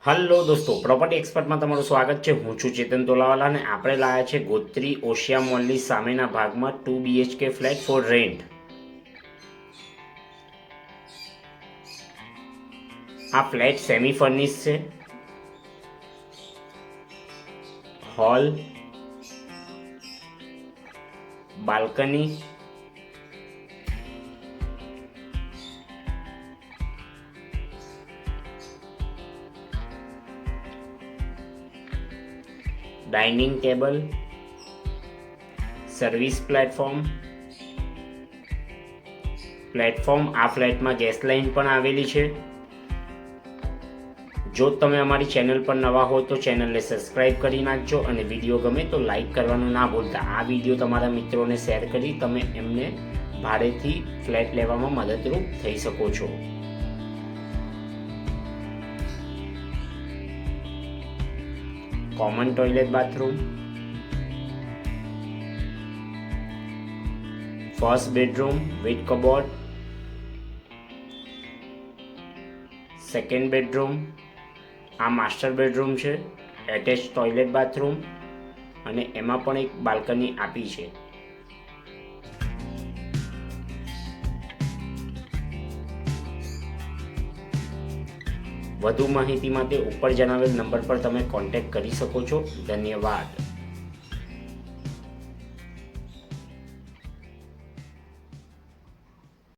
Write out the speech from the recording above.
Hello દોસ્તો, property એક્સપર્ટમાં તમારું સ્વાગત છે। હું છું ચેતન તોલાવાલા અને આપણે લાવ્યા છે ગોત્રી ઓશિયા મોલની સામેના ભાગમાં 2 BHK ફ્લેટ ફોર રેન્ટ। આ ફ્લેટ સેમી ફર્નિશ છે। Hall, balcony, dining table, service platform આ ફ્લેટમાં ગેસ લાઇન પણ આવેલી છે। જો તમે અમારી ચેનલ પર નવા હો તો ચેનલને સબસ્ક્રાઇબ કરી નાખજો અને વિડીયો ગમે તો લાઈક કરવાનું ના ભૂલતા। આ વિડીયો તમારા મિત્રોને શેર કરી તમે એમને ભાડેથી ફ્લેટ લેવામાં મદદરૂપ થઈ શકો છો। Common toilet bathroom, first bedroom with cupboard, second bedroom, આ માસ્ટર બેડરૂમ છે, એટેચ ટોયલેટ બાથરૂમ અને એમાં પણ એક બાલ્કની આપી છે। વધુ માહિતી માટે ઉપર જણાવેલ નંબર પર તમે કોન્ટેક્ટ કરી શકો છો। ધન્યવાદ।